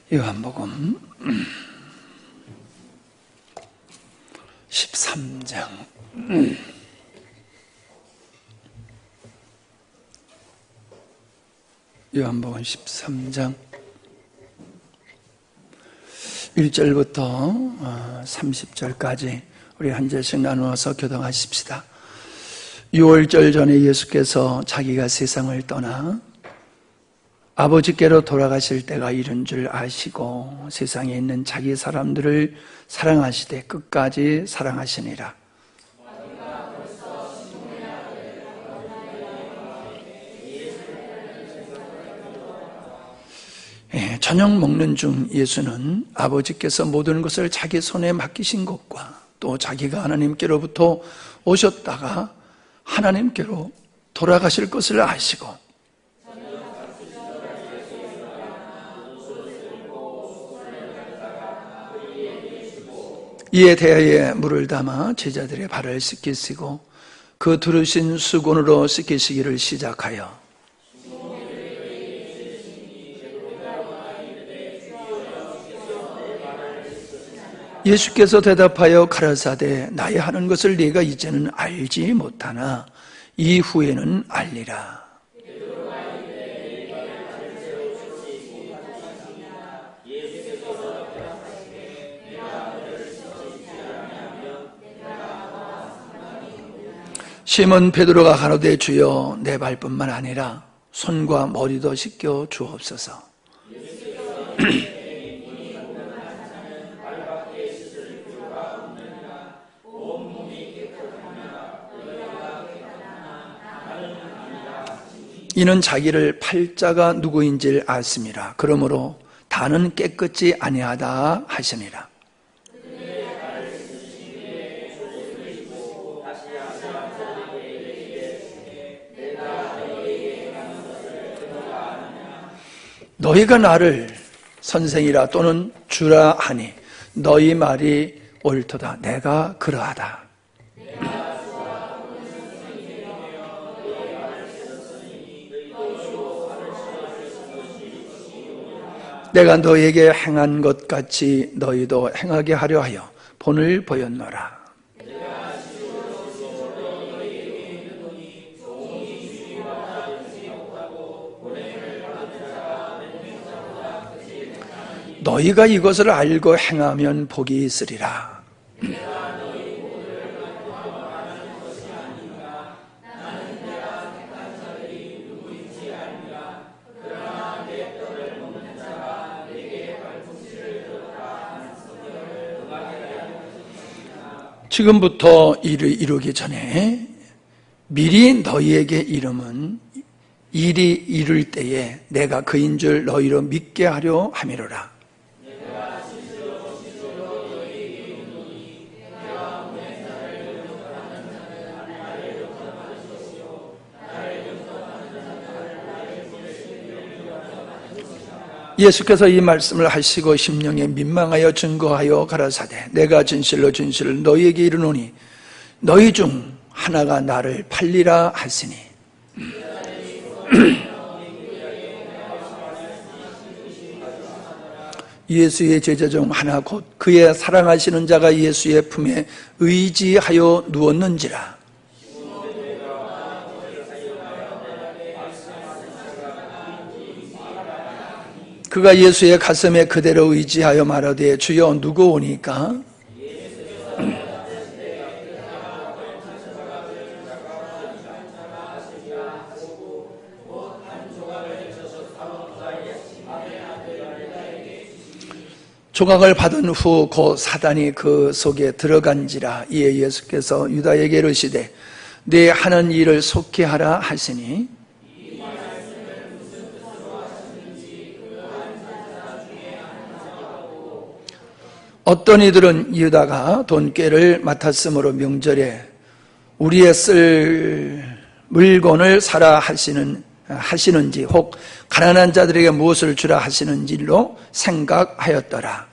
요한복음 13장 요한복음 13장 1절부터 30절까지 우리 한 절씩 나누어서 교독하십시다. 6월절 전에 예수께서 자기가 세상을 떠나 아버지께로 돌아가실 때가 이른 줄 아시고 세상에 있는 자기 사람들을 사랑하시되 끝까지 사랑하시니라. 저녁 먹는 중 예수는 아버지께서 모든 것을 자기 손에 맡기신 것과 또 자기가 하나님께로부터 오셨다가 하나님께로 돌아가실 것을 아시고 이에 대하여 물을 담아 제자들의 발을 씻기시고 그 두르신 수건으로 씻기시기를 시작하여 예수께서 대답하여 가라사대 나의 하는 것을 네가 이제는 알지 못하나 이후에는 알리라. 시몬 베드로가 가로되 주여 내 발뿐만 아니라 손과 머리도 씻겨 주옵소서. 이는 자기를 팔 자가 누구인지를 알습니다. 그러므로 다는 깨끗이 아니하다 하시니라. 너희가 나를 선생이라 또는 주라 하니 너희 말이 옳도다. 내가 그러하다. 내가 너희에게 행한 것 같이 너희도 행하게 하려 하여 본을 보였노라. 너희가 이것을 알고 행하면 복이 있으리라. 지금부터 일을 이루기 전에 미리 너희에게 이름은 일이 이룰 때에 내가 그인 줄 너희로 믿게 하려 함이로라. 예수께서 이 말씀을 하시고 심령에 민망하여 증거하여 가라사대 내가 진실로 진실을 너희에게 이르노니 너희 중 하나가 나를 팔리라 하시니 예수의 제자 중 하나 곧 그의 사랑하시는 자가 예수의 품에 의지하여 누웠는지라. 그가 예수의 가슴에 그대로 의지하여 말하되 주여 누구 오니까? 조각을 받은 후 곧 사단이 그 속에 들어간지라. 이에 예수께서 유다에게 이르시되 네 하는 일을 속히 하라 하시니 어떤 이들은 유다가 돈꾀를 맡았으므로 명절에 우리의 쓸 물건을 사라 하시는지 혹 가난한 자들에게 무엇을 주라 하시는지로 생각하였더라.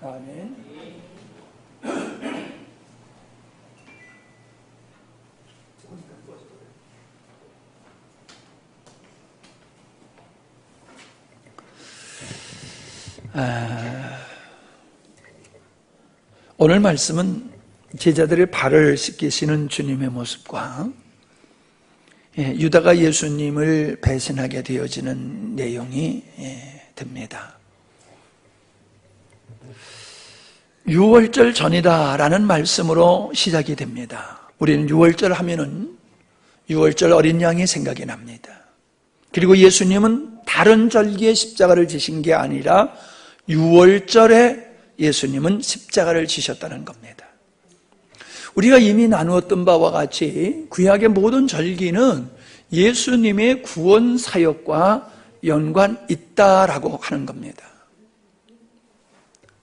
아멘. 오늘 말씀은 제자들의 발을 씻기시는 주님의 모습과 유다가 예수님을 배신하게 되어지는 내용이 됩니다. 6월절 전이다라는 말씀으로 시작이 됩니다. 우리는 6월절 하면은 6월절 어린 양이 생각이 납니다. 그리고 예수님은 다른 절기에 십자가를 지신 게 아니라 6월절에 예수님은 십자가를 지셨다는 겁니다. 우리가 이미 나누었던 바와 같이 구약의 모든 절기는 예수님의 구원 사역과 연관 있다라고 하는 겁니다.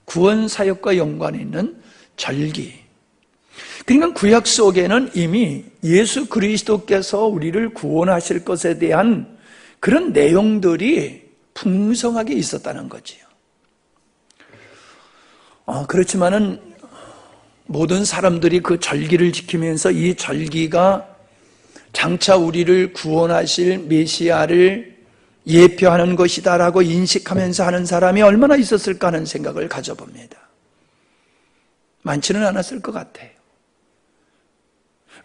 구원 사역과 연관이 있는 절기. 그러니까 구약 속에는 이미 예수 그리스도께서 우리를 구원하실 것에 대한 그런 내용들이 풍성하게 있었다는 거지요. 그렇지만은 모든 사람들이 그 절기를 지키면서 이 절기가 장차 우리를 구원하실 메시아를 예표하는 것이다라고 인식하면서 하는 사람이 얼마나 있었을까 하는 생각을 가져봅니다. 많지는 않았을 것 같아요.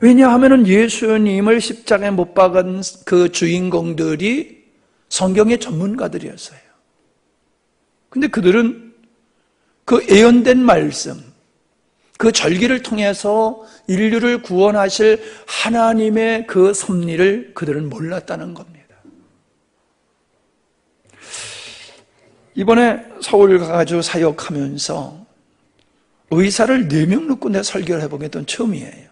왜냐하면 예수님을 십자가에 못 박은 그 주인공들이 성경의 전문가들이었어요. 근데 그들은 그 예언된 말씀, 그 절기를 통해서 인류를 구원하실 하나님의 그 섭리를 그들은 몰랐다는 겁니다. 이번에 서울 가가지고 사역하면서 의사를 4명 놓고 내 설교를 해본 게 또 처음이에요.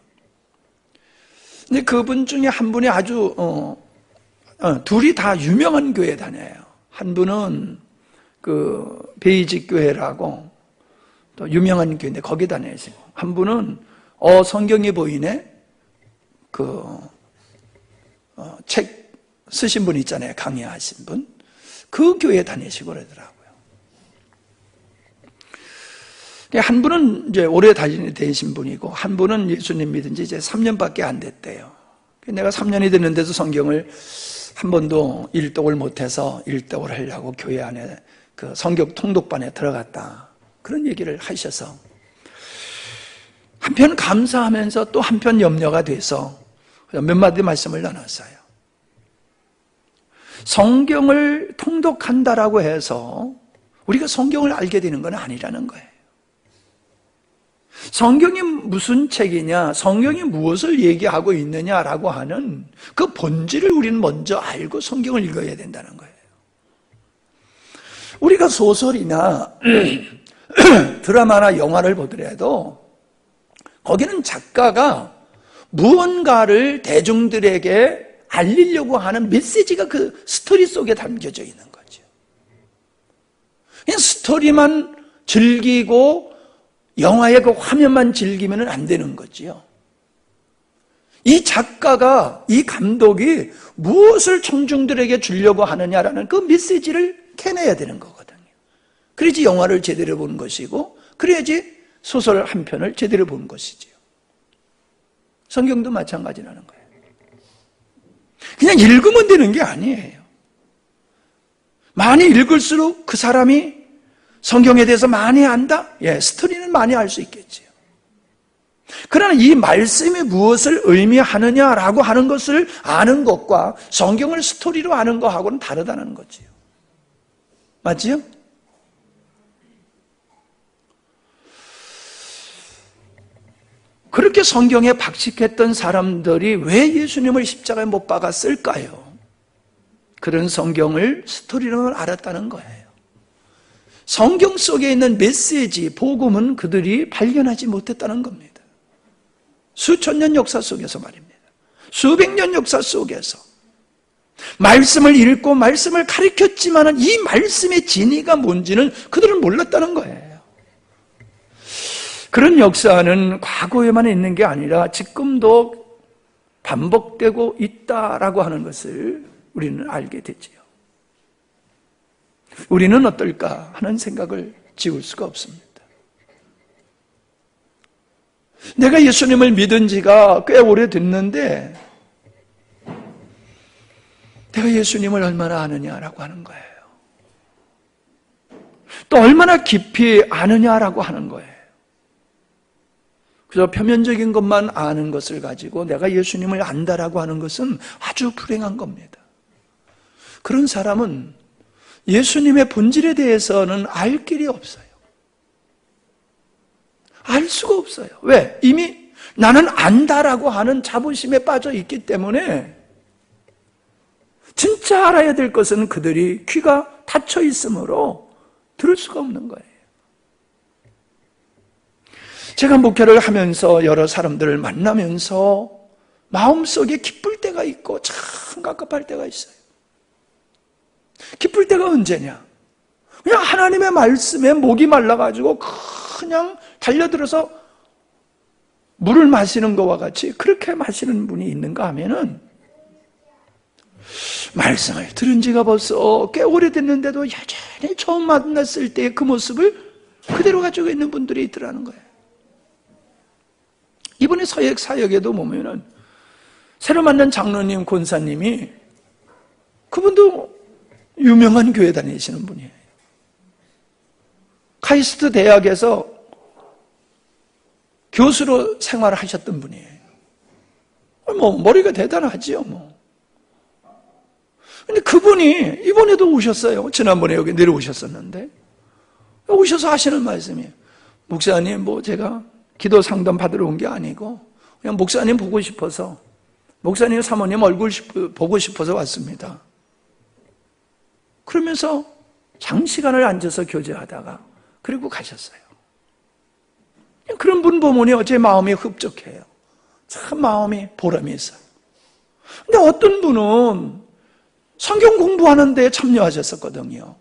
근데 그분 중에 한 분이 아주 둘이 다 유명한 교회 다녀요. 한 분은 그 베이직 교회라고 또 유명한 교회인데 거기 다니시고, 한 분은 성경이 보이네 책 쓰신 분 있잖아요. 강의하신 분. 그 교회 다니시고 그러더라고요. 한 분은 이제 오래 다니신 분이고, 한 분은 예수님 믿은 지 이제 3년밖에 안 됐대요. 내가 3년이 됐는데도 성경을 한 번도 일독을 못해서 일독을 하려고 교회 안에 그 성경 통독반에 들어갔다. 그런 얘기를 하셔서 한편 감사하면서 또 한편 염려가 돼서 몇 마디 말씀을 나눴어요. 성경을 통독한다라고 해서 우리가 성경을 알게 되는 건 아니라는 거예요. 성경이 무슨 책이냐, 성경이 무엇을 얘기하고 있느냐라고 하는 그 본질을 우리는 먼저 알고 성경을 읽어야 된다는 거예요. 우리가 소설이나 드라마나 영화를 보더라도 거기는 작가가 무언가를 대중들에게 알리려고 하는 메시지가 그 스토리 속에 담겨져 있는 거죠. 그냥 스토리만 즐기고 영화의 그 화면만 즐기면 안 되는 거지요. 이 작가가, 이 감독이 무엇을 청중들에게 주려고 하느냐라는 그 메시지를 캐내야 되는 거거든요. 그래야지 영화를 제대로 본 것이고, 그래야지 소설 한 편을 제대로 본 것이지요. 성경도 마찬가지라는 거예요. 그냥 읽으면 되는 게 아니에요. 많이 읽을수록 그 사람이 성경에 대해서 많이 안다? 스토리는 많이 알 수 있겠지요. 그러나 이 말씀이 무엇을 의미하느냐라고 하는 것을 아는 것과 성경을 스토리로 아는 것하고는 다르다는 거지요. 맞지요? 그렇게 성경에 박식했던 사람들이 왜 예수님을 십자가에 못 박았을까요? 그런 성경을 스토리로 알았다는 거예요. 성경 속에 있는 메시지, 복음은 그들이 발견하지 못했다는 겁니다. 수천 년 역사 속에서 말입니다. 수백 년 역사 속에서 말씀을 읽고 말씀을 가르쳤지만 이 말씀의 진위가 뭔지는 그들은 몰랐다는 거예요. 그런 역사는 과거에만 있는 게 아니라 지금도 반복되고 있다라고 하는 것을 우리는 알게 되지요. 우리는 어떨까 하는 생각을 지울 수가 없습니다. 내가 예수님을 믿은 지가 꽤 오래됐는데 내가 예수님을 얼마나 아느냐라고 하는 거예요. 또 얼마나 깊이 아느냐라고 하는 거예요. 그래서 표면적인 것만 아는 것을 가지고 내가 예수님을 안다라고 하는 것은 아주 불행한 겁니다. 그런 사람은 예수님의 본질에 대해서는 알 길이 없어요. 알 수가 없어요. 왜? 이미 나는 안다라고 하는 자부심에 빠져 있기 때문에 진짜 알아야 될 것은 그들이 귀가 닫혀 있으므로 들을 수가 없는 거예요. 제가 목회를 하면서 여러 사람들을 만나면서 마음속에 기쁠 때가 있고 참 갑갑할 때가 있어요. 기쁠 때가 언제냐? 그냥 하나님의 말씀에 목이 말라가지고 그냥 달려들어서 물을 마시는 것과 같이 그렇게 마시는 분이 있는가 하면은 말씀을 들은 지가 벌써 꽤 오래됐는데도 여전히 처음 만났을 때의 그 모습을 그대로 가지고 있는 분들이 있더라는 거예요. 이번에 서역 사역에도 보면은 새로 만난 장로님, 권사님이 그분도 유명한 교회 다니시는 분이에요. 카이스트 대학에서 교수로 생활하셨던 분이에요. 머리가 대단하지요, 근데 그분이 이번에도 오셨어요. 지난번에 여기 내려오셨었는데 오셔서 하시는 말씀이에요. 목사님, 제가 기도 상담 받으러 온 게 아니고 그냥 목사님 보고 싶어서, 목사님 사모님 얼굴 보고 싶어서 왔습니다. 그러면서 장시간을 앉아서 교제하다가 그리고 가셨어요. 그런 분 보면 제 마음이 흡족해요. 참 마음이 보람이 있어요. 근데 어떤 분은 성경 공부하는 데 참여하셨었거든요.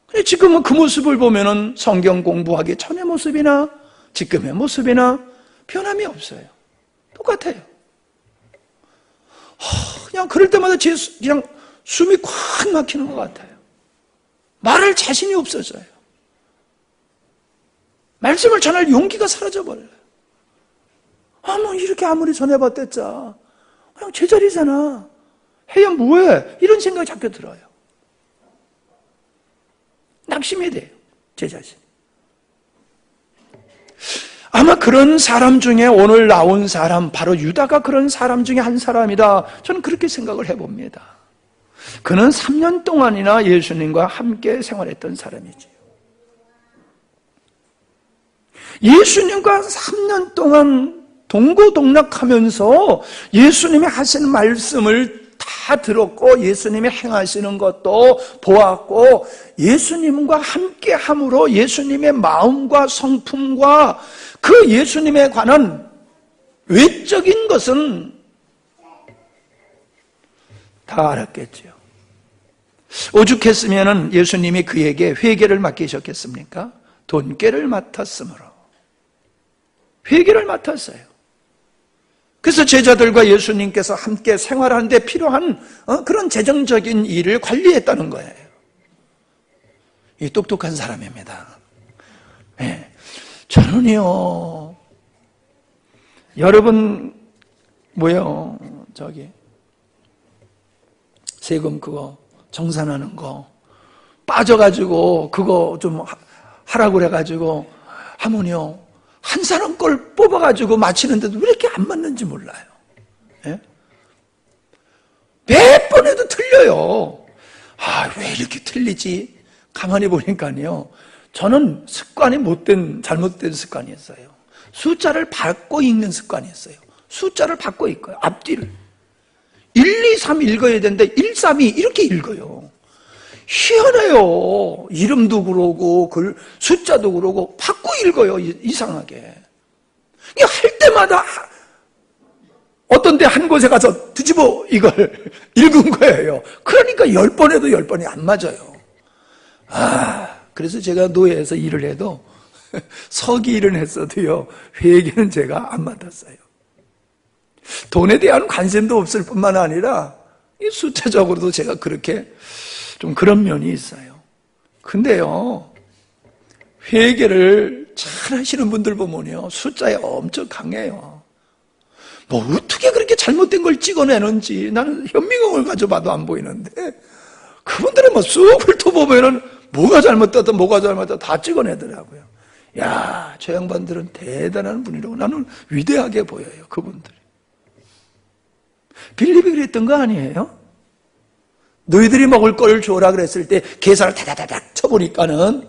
근데 지금은 그 모습을 보면은 성경 공부하기 전의 모습이나 지금의 모습이나 변함이 없어요. 똑같아요. 그냥 그럴 때마다 그냥 숨이 콱 막히는 것 같아요. 말할 자신이 없어져요. 말씀을 전할 용기가 사라져버려요. 이렇게 아무리 전해봤댔자 그냥 제자리잖아. 해야 뭐해? 이런 생각이 자꾸 들어요. 낙심이 돼요, 제 자신. 아마 그런 사람 중에 오늘 나온 사람, 바로 유다가 그런 사람 중에 한 사람이다. 저는 그렇게 생각을 해봅니다. 그는 3년 동안이나 예수님과 함께 생활했던 사람이지요. 예수님과 3년 동안 동고동락하면서 예수님이 하시는 말씀을 다 들었고 예수님이 행하시는 것도 보았고 예수님과 함께함으로 예수님의 마음과 성품과 그 예수님에 관한 외적인 것은 다 알았겠죠. 오죽했으면 예수님이 그에게 회개를 맡기셨겠습니까? 돈깨를 맡았으므로 회개를 맡았어요. 그래서 제자들과 예수님께서 함께 생활하는 데 필요한 그런 재정적인 일을 관리했다는 거예요. 이 똑똑한 사람입니다. 네. 저는요, 여러분 세금 그거 정산하는 거 빠져가지고 그거 좀 하라고 그래가지고 하면요, 한 사람 걸 뽑아가지고 맞히는데도 왜 이렇게 안 맞는지 몰라요. 예? 몇 번 해도 틀려요. 왜 이렇게 틀리지? 가만히 보니까요, 저는 습관이 잘못된 습관이었어요. 숫자를 밟고 읽는 습관이었어요. 숫자를 밟고 읽어요. 앞뒤를. 1, 2, 3 읽어야 되는데 1, 3, 2 이렇게 읽어요. 희한해요. 이름도 그러고 숫자도 그러고 바꿔 읽어요. 이상하게. 할 때마다 어떤 데 한 곳에 가서 뒤집어 이걸 읽은 거예요. 그러니까 10번 해도 10번이 안 맞아요. 그래서 제가 노예에서 일을 해도 서기 일은 했어도요, 회계는 제가 안 맡았어요. 돈에 대한 관심도 없을 뿐만 아니라 숫자적으로도 제가 그렇게 좀 그런 면이 있어요. 근데요, 회계를 잘 하시는 분들 보면요, 숫자에 엄청 강해요. 어떻게 그렇게 잘못된 걸 찍어내는지 나는 현미경을 가져봐도 안 보이는데, 그분들은 쑥 훑어보면은 뭐가 잘못됐다 뭐가 잘못됐다 다 찍어내더라고요. 야, 저 양반들은 대단한 분이라고 나는 위대하게 보여요. 그분들이. 빌립이 그랬던 거 아니에요? 너희들이 먹을 걸 줘라 그랬을 때 계산을 다다다닥 쳐보니까는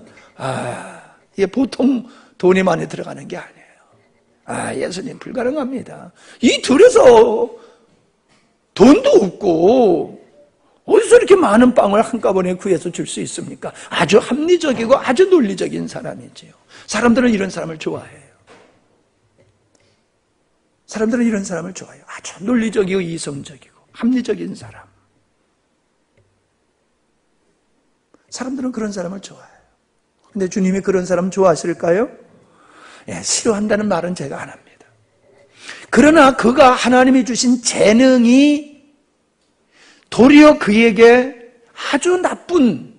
이게 보통 돈이 많이 들어가는 게 아니에요. 예수님 불가능합니다. 이 둘에서 돈도 없고 어디서 이렇게 많은 빵을 한꺼번에 구해서 줄 수 있습니까? 아주 합리적이고 아주 논리적인 사람이지요. 사람들은 이런 사람을 좋아해요. 사람들은 이런 사람을 좋아해요. 아주 논리적이고 이성적이고 합리적인 사람. 사람들은 그런 사람을 좋아해요. 근데 주님이 그런 사람 좋아하실까요? 싫어한다는 말은 제가 안 합니다. 그러나 그가 하나님이 주신 재능이 도리어 그에게 아주 나쁜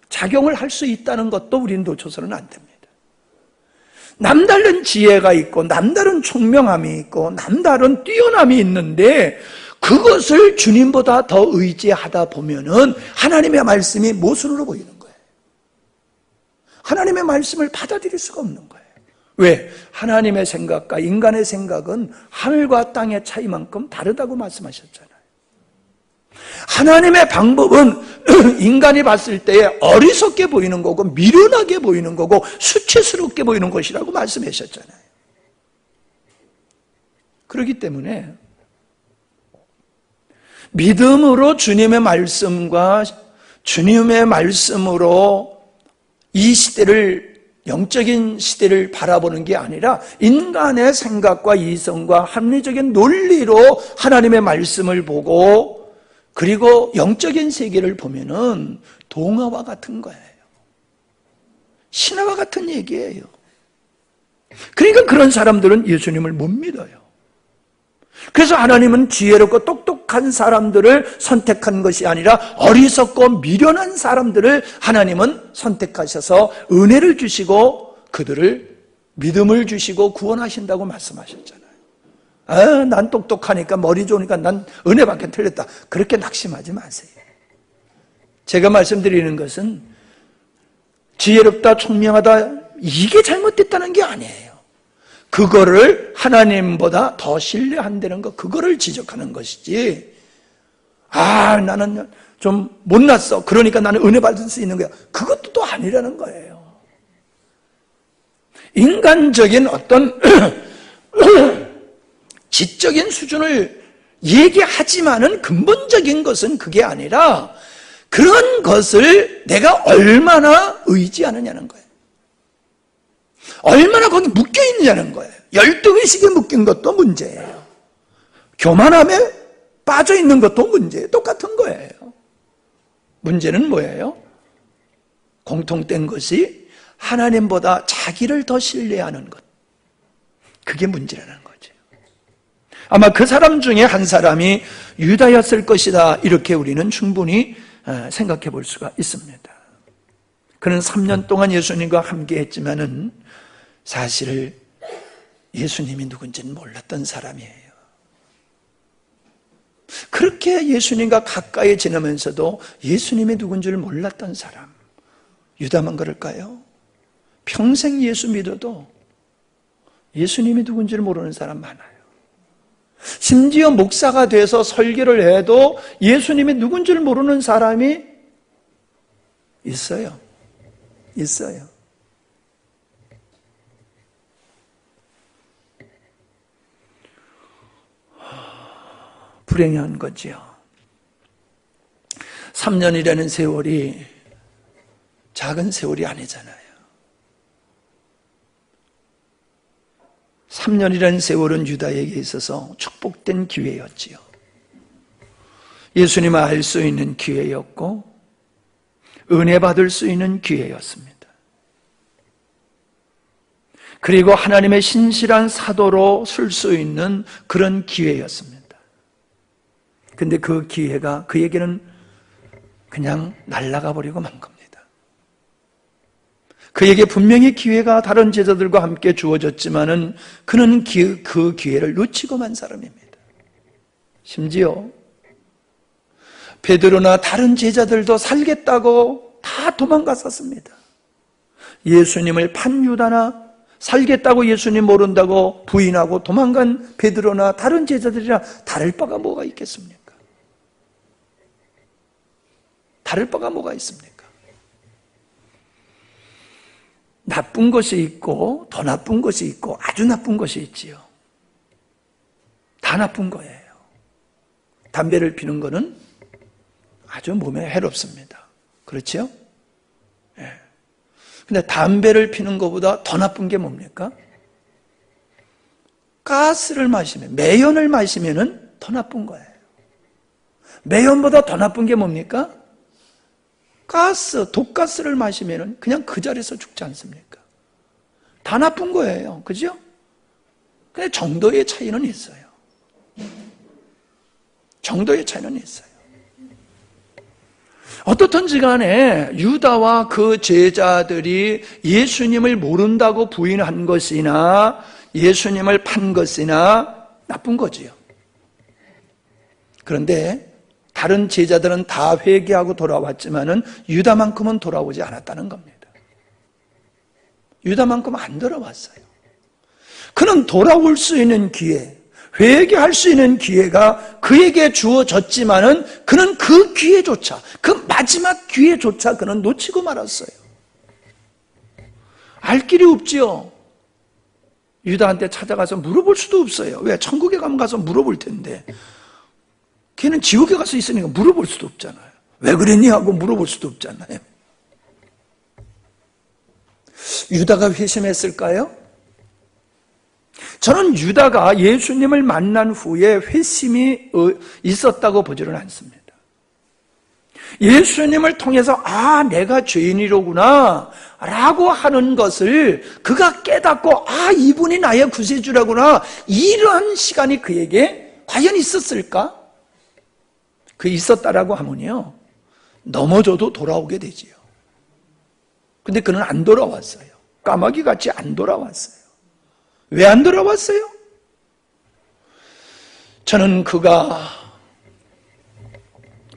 작용을 할 수 있다는 것도 우리는 놓쳐서는 안 됩니다. 남다른 지혜가 있고 남다른 총명함이 있고 남다른 뛰어남이 있는데 그것을 주님보다 더 의지하다 보면은 하나님의 말씀이 모순으로 보이는 거예요. 하나님의 말씀을 받아들일 수가 없는 거예요. 왜? 하나님의 생각과 인간의 생각은 하늘과 땅의 차이만큼 다르다고 말씀하셨잖아요. 하나님의 방법은 인간이 봤을 때 어리석게 보이는 거고 미련하게 보이는 거고 수치스럽게 보이는 것이라고 말씀하셨잖아요. 그렇기 때문에 믿음으로 주님의 말씀과 주님의 말씀으로 이 시대를 영적인 시대를 바라보는 게 아니라 인간의 생각과 이성과 합리적인 논리로 하나님의 말씀을 보고 그리고 영적인 세계를 보면은 동화와 같은 거예요. 신화와 같은 얘기예요. 그러니까 그런 사람들은 예수님을 못 믿어요. 그래서 하나님은 지혜롭고 똑똑한 사람들을 선택한 것이 아니라 어리석고 미련한 사람들을 하나님은 선택하셔서 은혜를 주시고 그들을 믿음을 주시고 구원하신다고 말씀하셨잖아요. 난 똑똑하니까 머리 좋으니까 난 은혜밖에 틀렸다. 그렇게 낙심하지 마세요. 제가 말씀드리는 것은 지혜롭다, 총명하다 이게 잘못됐다는 게 아니에요. 그거를 하나님보다 더 신뢰한다는 거, 그거를 지적하는 것이지 나는 좀 못났어. 그러니까 나는 은혜 받을 수 있는 거야. 그것도 또 아니라는 거예요. 인간적인 어떤 지적인 수준을 얘기하지만은 근본적인 것은 그게 아니라 그런 것을 내가 얼마나 의지하느냐는 거예요. 얼마나 거기 묶여있느냐는 거예요. 열등의식에 묶인 것도 문제예요. 교만함에 빠져있는 것도 문제예요. 똑같은 거예요. 문제는 뭐예요? 공통된 것이 하나님보다 자기를 더 신뢰하는 것. 그게 문제라는 거죠. 아마 그 사람 중에 한 사람이 유다였을 것이다. 이렇게 우리는 충분히 생각해 볼 수가 있습니다. 그는 3년 동안 예수님과 함께 했지만은 사실 예수님이 누군지는 몰랐던 사람이에요. 그렇게 예수님과 가까이 지내면서도 예수님이 누군지를 몰랐던 사람. 유다만 그럴까요? 평생 예수 믿어도 예수님이 누군지를 모르는 사람 많아요. 심지어 목사가 돼서 설교를 해도 예수님이 누군지를 모르는 사람이 있어요. 불행한 거지요. 3년이라는 세월이 작은 세월이 아니잖아요. 3년이라는 세월은 유다에게 있어서 축복된 기회였지요. 예수님을 알 수 있는 기회였고 은혜 받을 수 있는 기회였습니다. 그리고 하나님의 신실한 사도로 쓸 수 있는 그런 기회였습니다. 근데 그 기회가 그에게는 그냥 날아가 버리고 만 겁니다. 그에게 분명히 기회가 다른 제자들과 함께 주어졌지만은 그는 그 기회를 놓치고 만 사람입니다. 심지어 베드로나 다른 제자들도 살겠다고 다 다 도망갔었습니다. 예수님을 판 유다나 살겠다고 예수님 모른다고 부인하고 도망간 베드로나 다른 제자들이나 다를 바가 뭐가 있겠습니까? 다를 바가 뭐가 있습니까? 나쁜 것이 있고 더 나쁜 것이 있고 아주 나쁜 것이 있지요. 다 나쁜 거예요. 담배를 피는 거는 아주 몸에 해롭습니다. 그렇죠? 예. 근데 담배를 피는 것보다 더 나쁜 게 뭡니까? 가스를 마시면, 매연을 마시면은 더 나쁜 거예요. 매연보다 더 나쁜 게 뭡니까? 가스, 독가스를 마시면은 그냥 그 자리에서 죽지 않습니까? 다 나쁜 거예요. 그죠? 근데 정도의 차이는 있어요. 정도의 차이는 있어요. 어떻든지 간에 유다와 그 제자들이 예수님을 모른다고 부인한 것이나 예수님을 판 것이나 나쁜 거지요. 그런데 다른 제자들은 다 회개하고 돌아왔지만은 유다만큼은 돌아오지 않았다는 겁니다. 유다만큼 안 돌아왔어요. 그는 돌아올 수 있는 기회, 회개할 수 있는 기회가 그에게 주어졌지만은 그는 그 기회조차, 그 마지막 기회조차 그는 놓치고 말았어요. 알 길이 없지요. 유다한테 찾아가서 물어볼 수도 없어요. 왜? 천국에 가면 가서 물어볼 텐데 걔는 지옥에 가서 있으니까 물어볼 수도 없잖아요. 왜 그랬니? 하고 물어볼 수도 없잖아요. 유다가 회심했을까요? 저는 유다가 예수님을 만난 후에 회심이 있었다고 보지는 않습니다. 예수님을 통해서 내가 죄인이로구나 라고 하는 것을 그가 깨닫고 이분이 나의 구세주라구나, 이런 시간이 그에게 과연 있었을까? 그 있었다라고 하면요, 넘어져도 돌아오게 되지요. 근데 그는 안 돌아왔어요. 까마귀같이 안 돌아왔어요. 왜 안 돌아왔어요? 저는 그가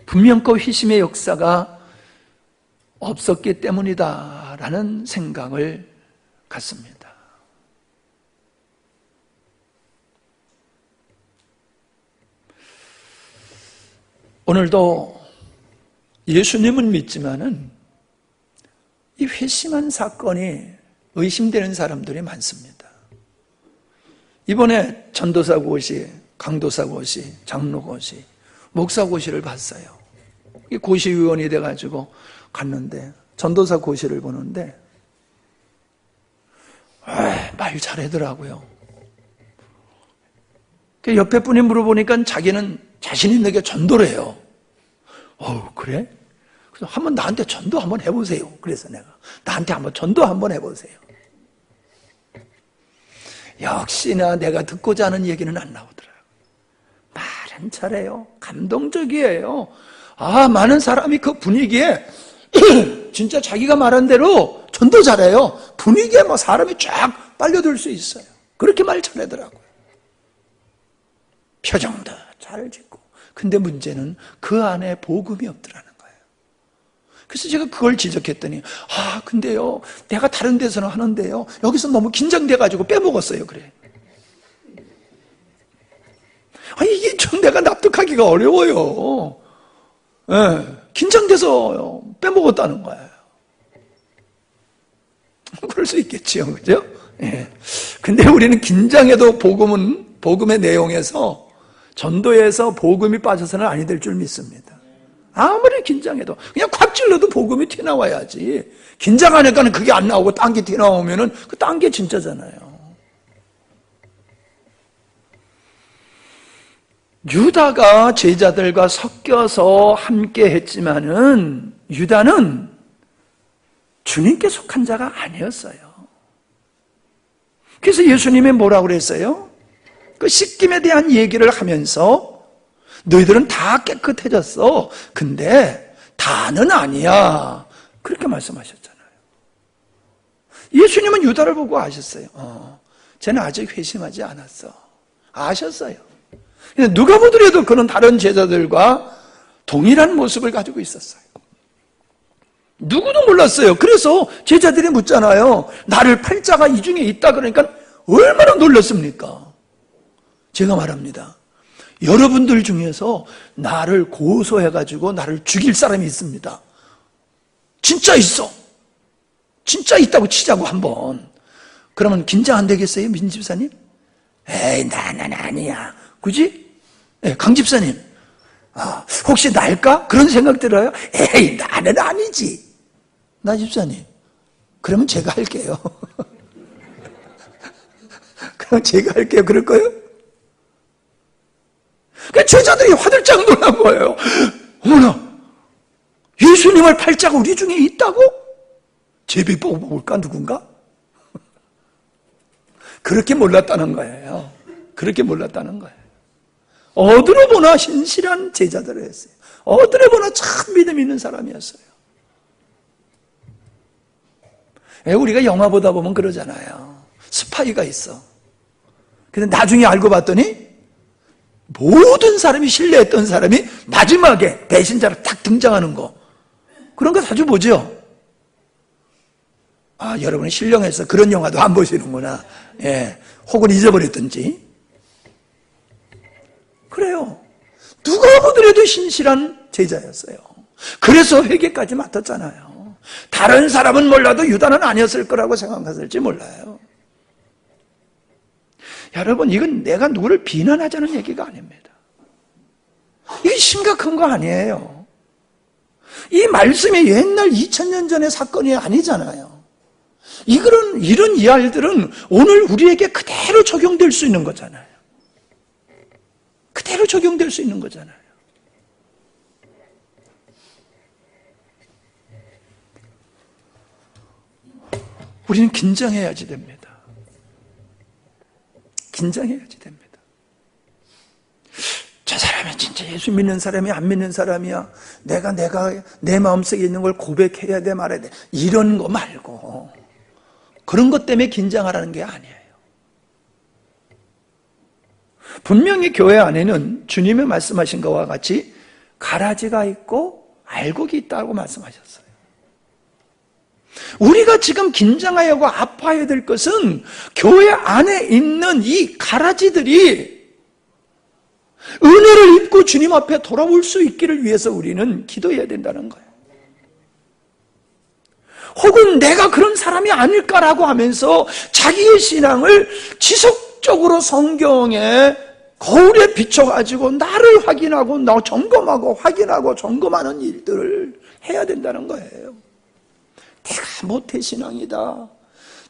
분명 그 회심의 역사가 없었기 때문이다라는 생각을 갖습니다. 오늘도 예수님은 믿지만은 이 회심한 사건이 의심되는 사람들이 많습니다. 이번에 전도사 고시, 강도사 고시, 장로 고시, 목사 고시를 봤어요. 이 고시위원이 돼가지고 갔는데 전도사 고시를 보는데 말 잘하더라고요. 옆에 분이 물어보니까 자기는 자신 있는 게 전도를 해요. 그래? 그래서 한번 나한테 전도 한번 해보세요. 그래서 내가 나한테 한번 전도 한번 해보세요. 역시나 내가 듣고자 하는 얘기는 안 나오더라고요. 말은 잘해요. 감동적이에요. 많은 사람이 그 분위기에 진짜 자기가 말한 대로 전도 잘해요. 분위기에 사람이 쫙 빨려들 수 있어요. 그렇게 말 잘하더라고요. 표정도 잘 짓고. 근데 문제는 그 안에 복음이 없더라는 거예요. 그래서 제가 그걸 지적했더니 근데요, 내가 다른 데서는 하는데요, 여기서 너무 긴장돼가지고 빼먹었어요. 그래. 이게 좀 내가 납득하기가 어려워요. 긴장돼서 빼먹었다는 거예요. 그럴 수 있겠지요. 그죠? 근데 우리는 긴장해도 복음의 내용에서, 전도에서 복음이 빠져서는 아니 될 줄 믿습니다. 아무리 긴장해도 그냥 콱 찔러도 복음이 튀어나와야지. 긴장하니까는 그게 안 나오고 딴 게 튀어나오면은 그 딴 게 진짜잖아요. 유다가 제자들과 섞여서 함께 했지만은 유다는 주님께 속한 자가 아니었어요. 그래서 예수님이 뭐라고 그랬어요? 그 씻김에 대한 얘기를 하면서 너희들은 다 깨끗해졌어. 근데 다는 아니야. 그렇게 말씀하셨잖아요. 예수님은 유다를 보고 아셨어요. 쟤는 아직 회심하지 않았어. 아셨어요. 누가 보더라도 그는 다른 제자들과 동일한 모습을 가지고 있었어요. 누구도 몰랐어요. 그래서 제자들이 묻잖아요. 나를 팔자가 이 중에 있다 그러니까 얼마나 놀랐습니까? 제가 말합니다. 여러분들 중에서 나를 고소해가지고 나를 죽일 사람이 있습니다. 진짜 있어. 진짜 있다고 치자고 한번. 그러면 긴장 안 되겠어요, 민 집사님? 에이, 나는 아니야. 그지? 강 집사님. 혹시 날까? 그런 생각 들어요? 에이, 나는 아니지. 나 집사님. 그러면 제가 할게요. 그럼 제가 할게요. 그럴 거예요? 그러니까 제자들이 화들짝 놀란 거예요. 어머나, 예수님을 팔자가 우리 중에 있다고? 제비 뽑아볼까 누군가? 그렇게 몰랐다는 거예요. 그렇게 몰랐다는 거예요. 어디로 보나 신실한 제자들이었어요. 어디로 보나 참 믿음 있는 사람이었어요. 우리가 영화 보다 보면 그러잖아요. 스파이가 있어. 근데 나중에 알고 봤더니 모든 사람이 신뢰했던 사람이 마지막에 배신자로 딱 등장하는 거. 그런 거 자주 보죠? 여러분이 신령해서 그런 영화도 안 보시는구나. 혹은 잊어버렸든지. 그래요. 누가 보더라도 신실한 제자였어요. 그래서 회개까지 맡았잖아요. 다른 사람은 몰라도 유다는 아니었을 거라고 생각했을지 몰라요. 여러분, 이건 내가 누구를 비난하자는 얘기가 아닙니다. 이게 심각한 거 아니에요. 이 말씀이 옛날 2000년 전의 사건이 아니잖아요. 이런 이야기들은 오늘 우리에게 그대로 적용될 수 있는 거잖아요. 그대로 적용될 수 있는 거잖아요. 우리는 긴장해야지 됩니다. 긴장해야지 됩니다. 저 사람이 진짜 예수 믿는 사람이 안 믿는 사람이야. 내가 내 마음속에 있는 걸 고백해야 돼 말해야 돼. 이런 거 말고 그런 것 때문에 긴장하라는 게 아니에요. 분명히 교회 안에는 주님이 말씀하신 것과 같이 가라지가 있고 알곡이 있다고 말씀하셨어요. 우리가 지금 긴장하여 하고 아파해야 될 것은 교회 안에 있는 이 가라지들이 은혜를 입고 주님 앞에 돌아올 수 있기를 위해서 우리는 기도해야 된다는 거예요. 혹은 내가 그런 사람이 아닐까라고 하면서 자기의 신앙을 지속적으로 성경에 거울에 비춰가지고 나를 확인하고 나 점검하고 확인하고 점검하는 일들을 해야 된다는 거예요. 내가 모태신앙이다.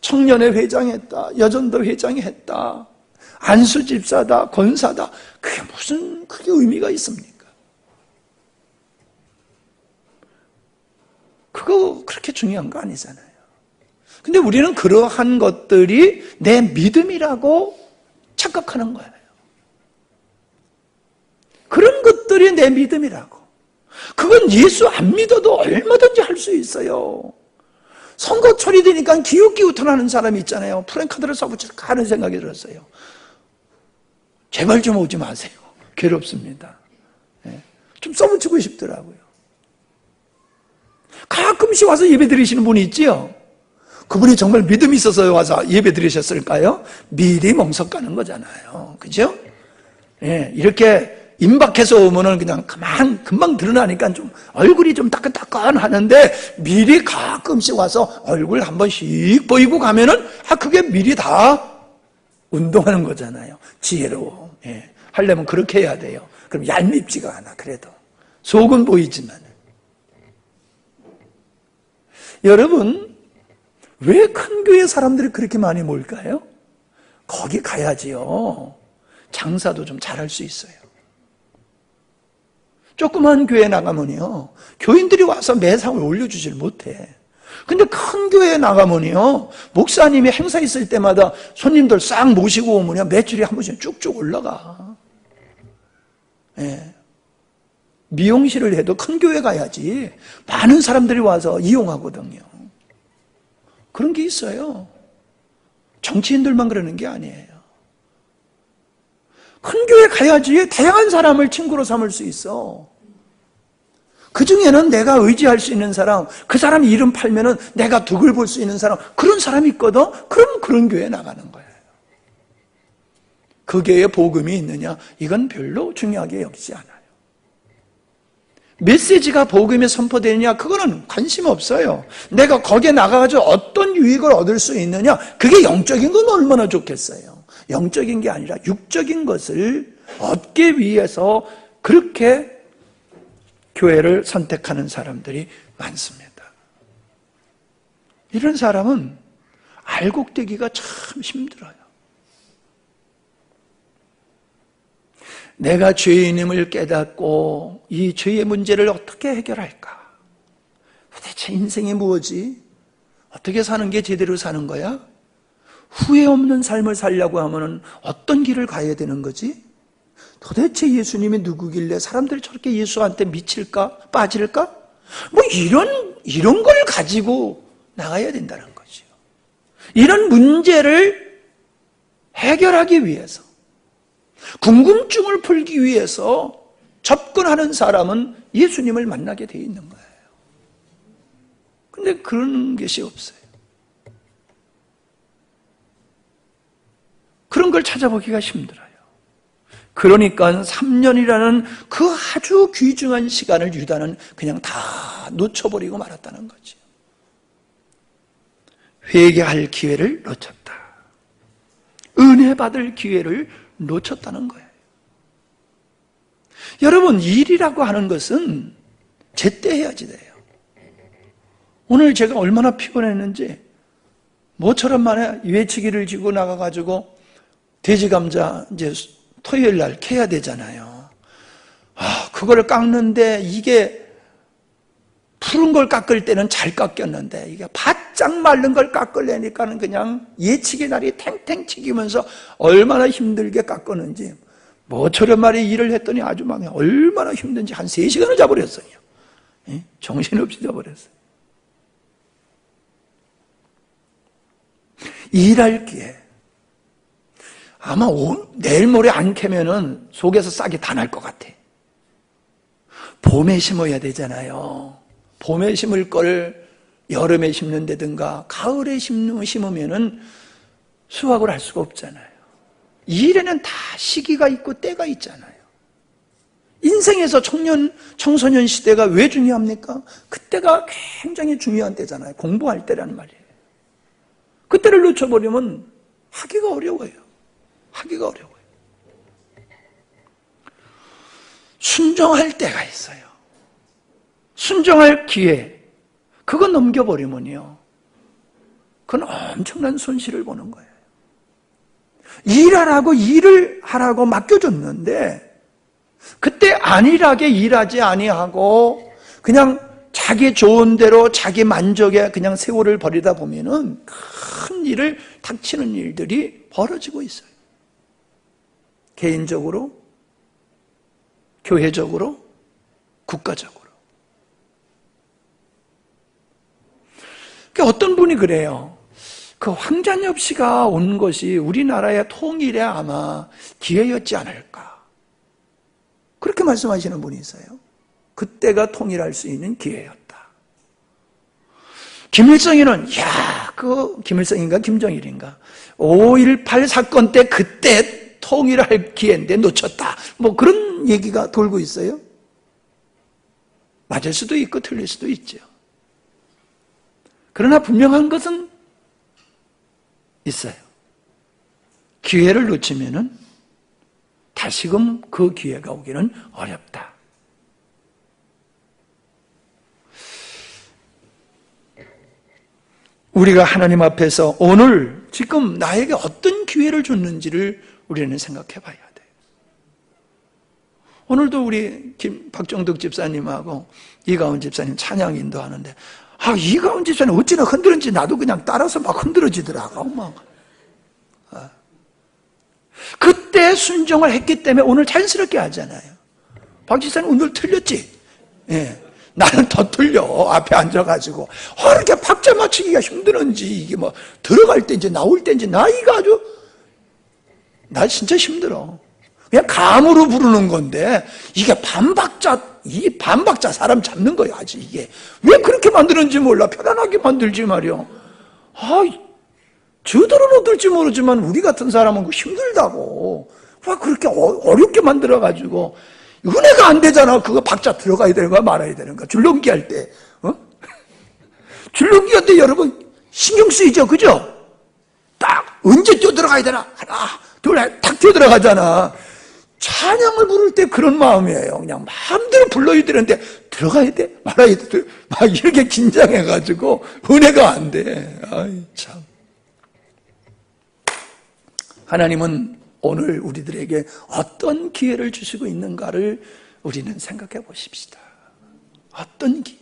청년회 회장했다. 여전도 회장했다. 안수집사다. 권사다. 그게 의미가 있습니까? 그거 그렇게 중요한 거 아니잖아요. 근데 우리는 그러한 것들이 내 믿음이라고 착각하는 거예요. 그런 것들이 내 믿음이라고. 그건 예수 안 믿어도 얼마든지 할 수 있어요. 선거철이 되니까 기웃기웃하는 사람이 있잖아요. 프랭카드를 써붙일까 하는 생각이 들었어요. 제발 좀 오지 마세요. 괴롭습니다. 좀 써붙이고 싶더라고요. 가끔씩 와서 예배 드리시는 분이 있지요. 그분이 정말 믿음이 있어서 와서 예배 드리셨을까요? 미리 멍석 가는 거잖아요. 그죠? 이렇게 임박해서 오면은 그냥 금방 드러나니까 좀 얼굴이 좀 따끈따끈하는데 미리 가끔씩 와서 얼굴 한 번씩 보이고 가면은 그게 미리 다 운동하는 거잖아요. 지혜로워. 하려면 그렇게 해야 돼요. 그럼 얄밉지가 않아. 그래도 속은 보이지만. 여러분, 왜 큰 교회 사람들이 그렇게 많이 모일까요? 거기 가야지요. 장사도 좀 잘할 수 있어요. 조그만 교회 나가면요, 교인들이 와서 매상을 올려주질 못해. 근데 큰 교회에 나가면요, 목사님이 행사 있을 때마다 손님들 싹 모시고 오면요, 매출이 한 번씩 쭉쭉 올라가. 미용실을 해도 큰 교회 가야지 많은 사람들이 와서 이용하거든요. 그런 게 있어요. 정치인들만 그러는 게 아니에요. 큰 교회 가야지 다양한 사람을 친구로 삼을 수 있어. 그 중에는 내가 의지할 수 있는 사람, 그 사람 이름 팔면은 내가 덕을 볼 수 있는 사람, 그런 사람이 있거든? 그럼 그런 교회에 나가는 거예요. 그 교회에 복음이 있느냐? 이건 별로 중요하게 여기지 않아요. 메시지가 복음에 선포되느냐? 그거는 관심 없어요. 내가 거기에 나가가지고 어떤 유익을 얻을 수 있느냐? 그게 영적인 건 얼마나 좋겠어요. 영적인 게 아니라 육적인 것을 얻기 위해서 그렇게 교회를 선택하는 사람들이 많습니다. 이런 사람은 알곡되기가 참 힘들어요. 내가 죄인임을 깨닫고 이 죄의 문제를 어떻게 해결할까? 도대체 인생이 무엇이? 어떻게 사는 게 제대로 사는 거야? 후회 없는 삶을 살려고 하면 어떤 길을 가야 되는 거지? 도대체 예수님이 누구길래 사람들이 저렇게 예수한테 미칠까? 빠질까? 뭐 이런 걸 가지고 나가야 된다는 거죠. 이런 문제를 해결하기 위해서, 궁금증을 풀기 위해서 접근하는 사람은 예수님을 만나게 돼 있는 거예요. 근데 그런 것이 없어요. 그런 걸 찾아보기가 힘들어요. 그러니까 3년이라는 그 아주 귀중한 시간을 유다는 그냥 다 놓쳐버리고 말았다는 거죠. 회개할 기회를 놓쳤다. 은혜 받을 기회를 놓쳤다는 거예요. 여러분, 일이라고 하는 것은 제때 해야지 돼요. 오늘 제가 얼마나 피곤했는지 모처럼 만에 외치기를 지고 나가가지고 돼지감자 이제 토요일 날 캐야 되잖아요. 그걸 깎는데 이게 푸른 걸 깎을 때는 잘 깎였는데 이게 바짝 마른 걸 깎으려니까는 그냥 예치기 날이 탱탱 튀기면서 얼마나 힘들게 깎았는지 모처럼 말에 일을 했더니 아주 막 얼마나 힘든지 한 3시간을 자버렸어요. 정신없이 자버렸어요. 일할 기회. 아마 내일 모레 안 캐면은 속에서 싹이 다 날 것 같아. 봄에 심어야 되잖아요. 봄에 심을 걸 여름에 심는다든가 가을에 심으면은 수확을 할 수가 없잖아요. 일에는 다 시기가 있고 때가 있잖아요. 인생에서 청소년 시대가 왜 중요합니까? 그때가 굉장히 중요한 때잖아요. 공부할 때라는 말이에요. 그때를 놓쳐버리면 하기가 어려워요. 하기가 어려워요. 순종할 때가 있어요. 순종할 기회, 그거 넘겨버리면요, 그건 엄청난 손실을 보는 거예요. 일하라고 일을 하라고 맡겨줬는데 그때 안일하게 일하지 아니하고 그냥 자기 좋은 대로 자기 만족에 그냥 세월을 버리다 보면은 큰 일을 닥치는 일들이 벌어지고 있어요. 개인적으로, 교회적으로, 국가적으로. 어떤 분이 그래요. 그 황잔엽 씨가 온 것이 우리나라의 통일에 아마 기회였지 않을까. 그렇게 말씀하시는 분이 있어요. 그때가 통일할 수 있는 기회였다. 김일성이는 김일성인가 김정일인가 5.18 사건 때 그때 통일할 기회인데 놓쳤다. 뭐 그런 얘기가 돌고 있어요. 맞을 수도 있고 틀릴 수도 있죠. 그러나 분명한 것은 있어요. 기회를 놓치면은 다시금 그 기회가 오기는 어렵다. 우리가 하나님 앞에서 오늘 지금 나에게 어떤 기회를 줬는지를 우리는 생각해 봐야 돼요. 오늘도 우리 박정덕 집사님하고 이가운 집사님 찬양 인도하는데 이가운 집사님 어찌나 흔들었는지 나도 그냥 따라서 막 흔들어지더라고. 그때 순종을 했기 때문에 오늘 자연스럽게 하잖아요. 박 집사님 오늘 틀렸지? 예. 나는 더 틀려. 앞에 앉아가지고 이렇게 박자 맞추기가 힘드는지 이게 뭐 들어갈 때인지 나올 때인지 나이가 아주 나 진짜 힘들어. 그냥 감으로 부르는 건데 이게 이 반박자 사람 잡는 거야. 아직 이게 왜 그렇게 만드는지 몰라. 편안하게 만들지 말이야. 저들은 어떨지 모르지만 우리 같은 사람은 그거 힘들다고. 왜 그렇게 어렵게 만들어가지고 은혜가 안 되잖아. 그거 박자 들어가야 되는 거야 말아야 되는 거야. 줄넘기 할 때 줄넘기 할 때 여러분 신경 쓰이죠, 그죠? 딱 언제 뛰어들어가야 되나? 하나 둘 탁 뛰어들어가잖아. 찬양을 부를 때 그런 마음이에요. 그냥 마음대로 불러야 되는데 들어가야 돼? 말아야 돼? 막 이렇게 긴장해가지고 은혜가 안 돼. 아이 참. 하나님은 오늘 우리들에게 어떤 기회를 주시고 있는가를 우리는 생각해 보십시다. 어떤 기회?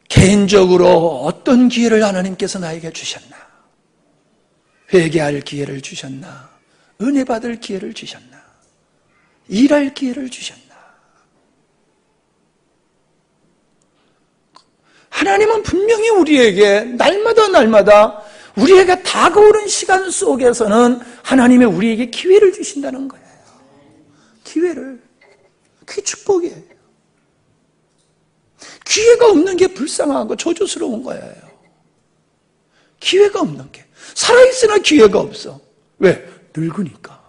개인적으로 어떤 기회를 하나님께서 나에게 주셨나? 회개할 기회를 주셨나? 은혜 받을 기회를 주셨나? 일할 기회를 주셨나? 하나님은 분명히 우리에게 날마다 우리에게 다가오는 시간 속에서는 하나님의 우리에게 기회를 주신다는 거예요. 기회를. 그게 축복이에요. 기회가 없는 게 불쌍하고 저주스러운 거예요. 기회가 없는 게. 살아있으나 기회가 없어. 왜? 늙으니까.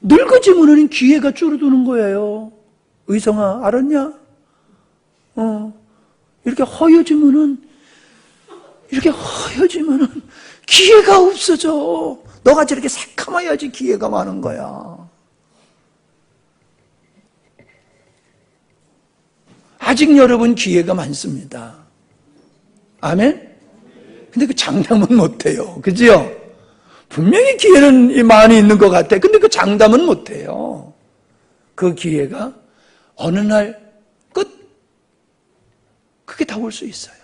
늙어지면은 기회가 줄어드는 거예요. 의성아, 알았냐? 이렇게 허여지면은 기회가 없어져. 너가 저렇게 새카마야지 기회가 많은 거야. 아직 여러분 기회가 많습니다. 아멘? 근데 그 장담은 못해요. 그죠? 분명히 기회는 많이 있는 것 같아. 근데 그 장담은 못해요. 그 기회가 어느 날 그게 다 올 수 있어요.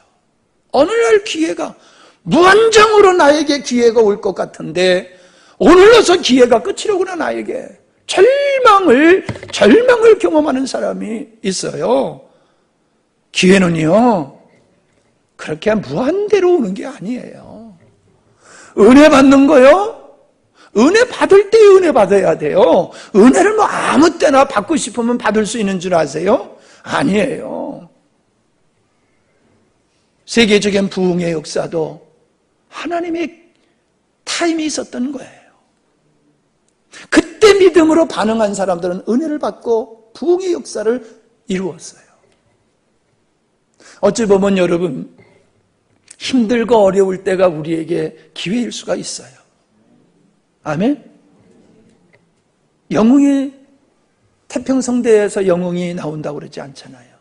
어느 날 기회가 무한정으로 나에게 기회가 올 것 같은데 오늘로서 기회가 끝이로구나 나에게. 절망을 경험하는 사람이 있어요. 기회는요 그렇게 무한대로 오는 게 아니에요. 은혜 받는 거요? 은혜 받을 때 은혜 받아야 돼요. 은혜를 뭐 아무 때나 받고 싶으면 받을 수 있는 줄 아세요? 아니에요. 세계적인 부흥의 역사도 하나님의 타임이 있었던 거예요. 그때 믿음으로 반응한 사람들은 은혜를 받고 부흥의 역사를 이루었어요. 어찌 보면 여러분 힘들고 어려울 때가 우리에게 기회일 수가 있어요. 아멘? 영웅이 태평성대에서 영웅이 나온다고 그러지 않잖아요.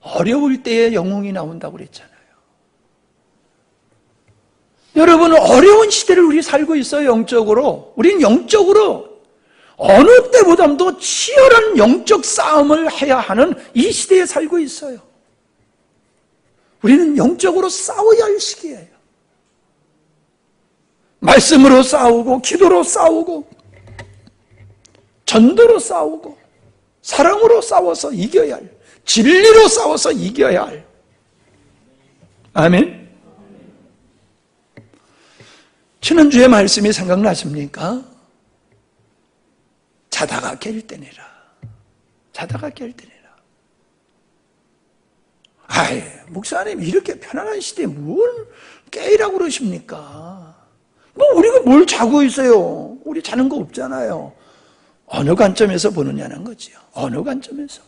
어려울 때에 영웅이 나온다고 그랬잖아요. 여러분 어려운 시대를 우리 살고 있어요. 영적으로. 우리는 영적으로 어느 때보다도 치열한 영적 싸움을 해야 하는 이 시대에 살고 있어요. 우리는 영적으로 싸워야 할 시기예요. 말씀으로 싸우고 기도로 싸우고 전도로 싸우고 사랑으로 싸워서 이겨야 할, 진리로 싸워서 이겨야 할. 아멘. 지난주의 말씀이 생각나십니까? 자다가 깰 때니라. 자다가 깰 때니라. 아이, 목사님 이렇게 편안한 시대에 뭘 깨이라고 그러십니까? 뭐 우리가 뭘 자고 있어요? 우리 자는 거 없잖아요. 어느 관점에서 보느냐는 거지요. 어느 관점에서.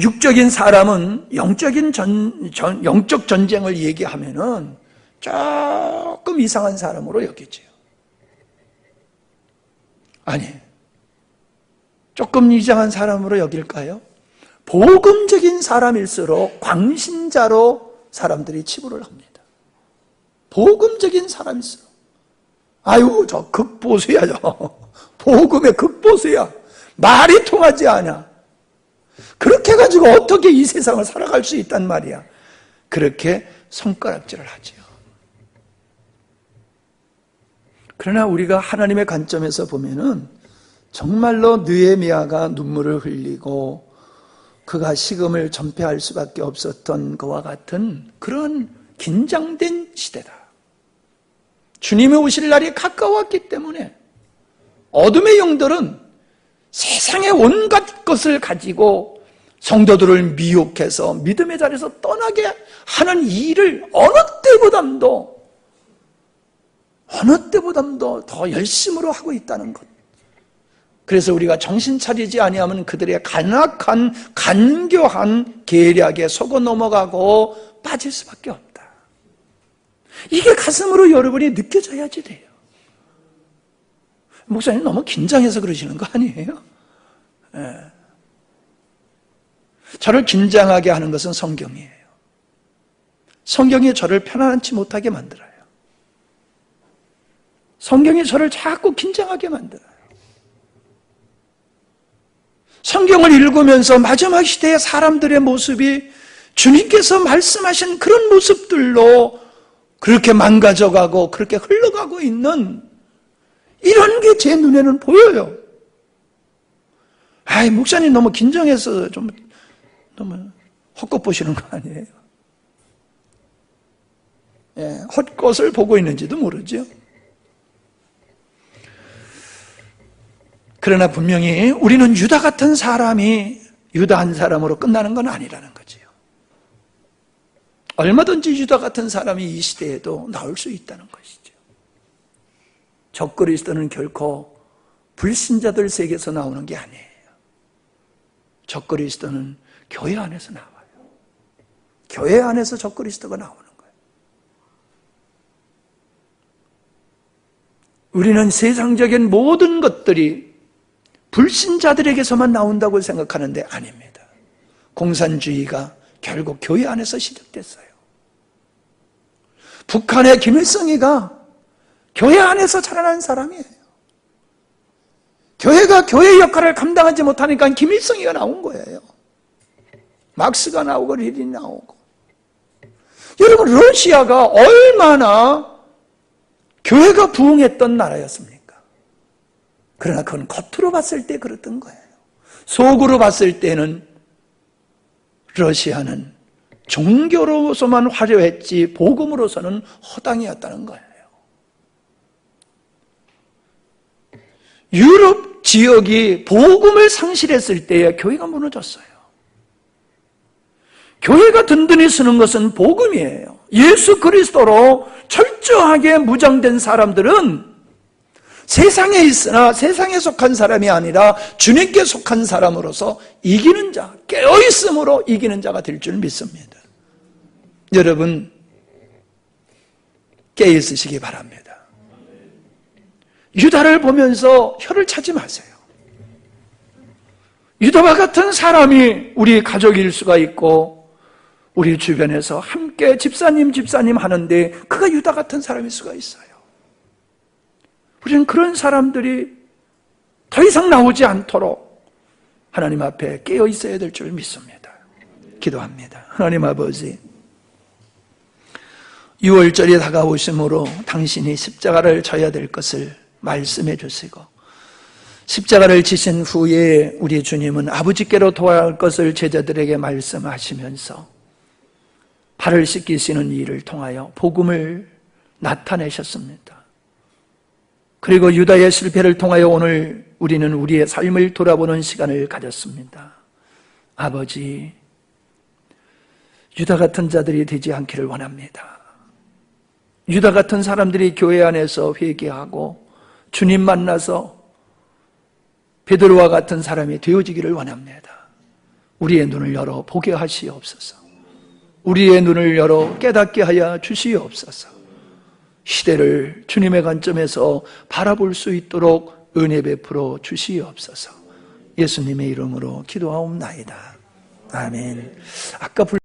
육적인 사람은 영적 전쟁을 얘기하면은 조금 이상한 사람으로 여기지요. 아니, 조금 이상한 사람으로 여길까요? 복음적인 사람일수록 광신자로 사람들이 치부를 합니다. 복음적인 사람일수록. 아유, 저 극보수야, 저. 복음의 극보수야. 말이 통하지 않아. 그렇게 해가지고 어떻게 이 세상을 살아갈 수 있단 말이야. 그렇게 손가락질을 하지요. 그러나 우리가 하나님의 관점에서 보면은 정말로 느헤미야가 눈물을 흘리고 그가 식음을 전폐할 수밖에 없었던 그와 같은 그런 긴장된 시대다. 주님이 오실 날이 가까웠기 때문에 어둠의 영들은 세상의 온갖 것을 가지고 성도들을 미혹해서 믿음의 자리에서 떠나게 하는 이 일을 어느 때보담도 더 열심으로 하고 있다는 것. 그래서 우리가 정신 차리지 아니하면 그들의 간악한 간교한 계략에 속아 넘어가고 빠질 수밖에 없다. 이게 가슴으로 여러분이 느껴져야지 돼요. 목사님 너무 긴장해서 그러시는 거 아니에요? 네. 저를 긴장하게 하는 것은 성경이에요. 성경이 저를 편안치 못하게 만들어요. 성경이 저를 자꾸 긴장하게 만들어요. 성경을 읽으면서 마지막 시대의 사람들의 모습이 주님께서 말씀하신 그런 모습들로 그렇게 망가져가고 그렇게 흘러가고 있는 이런 게 제 눈에는 보여요. 아이, 목사님 너무 긴장해서 좀 너무 헛것 보시는 거 아니에요? 예, 헛것을 보고 있는지도 모르죠. 그러나 분명히 우리는 유다 같은 사람이 유다 한 사람으로 끝나는 건 아니라는 거지요. 얼마든지 유다 같은 사람이 이 시대에도 나올 수 있다는 것이죠. 적그리스도는 결코 불신자들 세계에서 나오는 게 아니에요. 적그리스도는 교회 안에서 나와요. 교회 안에서 적그리스도가 나오는 거예요. 우리는 세상적인 모든 것들이 불신자들에게서만 나온다고 생각하는데 아닙니다. 공산주의가 결국 교회 안에서 시작됐어요. 북한의 김일성이가 교회 안에서 자라난 사람이에요. 교회가 교회 역할을 감당하지 못하니까 김일성이가 나온 거예요. 막스가 나오고 레닌이 나오고. 여러분, 러시아가 얼마나 교회가 부흥했던 나라였습니까? 그러나 그건 겉으로 봤을 때 그랬던 거예요. 속으로 봤을 때는 러시아는 종교로서만 화려했지 복음으로서는 허당이었다는 거예요. 유럽 지역이 복음을 상실했을 때에 교회가 무너졌어요. 교회가 든든히 서는 것은 복음이에요. 예수 그리스도로 철저하게 무장된 사람들은 세상에 있으나 세상에 속한 사람이 아니라 주님께 속한 사람으로서 이기는 자, 깨어있음으로 이기는 자가 될 줄 믿습니다. 여러분, 깨어있으시기 바랍니다. 유다를 보면서 혀를 차지 마세요. 유다와 같은 사람이 우리 가족일 수가 있고 우리 주변에서 함께 집사님 하는데 그가 유다 같은 사람일 수가 있어요. 우리는 그런 사람들이 더 이상 나오지 않도록 하나님 앞에 깨어 있어야 될 줄 믿습니다. 기도합니다. 하나님 아버지, 6월절이 다가오심으로 당신이 십자가를 져야 될 것을 말씀해 주시고 십자가를 지신 후에 우리 주님은 아버지께로 돌아갈 것을 제자들에게 말씀하시면서 발을 씻기시는 일을 통하여 복음을 나타내셨습니다. 그리고 유다의 실패를 통하여 오늘 우리는 우리의 삶을 돌아보는 시간을 가졌습니다. 아버지, 유다 같은 자들이 되지 않기를 원합니다. 유다 같은 사람들이 교회 안에서 회개하고 주님 만나서 베드로와 같은 사람이 되어지기를 원합니다. 우리의 눈을 열어 보게 하시옵소서. 우리의 눈을 열어 깨닫게 하여 주시옵소서. 시대를 주님의 관점에서 바라볼 수 있도록 은혜 베풀어 주시옵소서. 예수님의 이름으로 기도하옵나이다. 아멘. 아까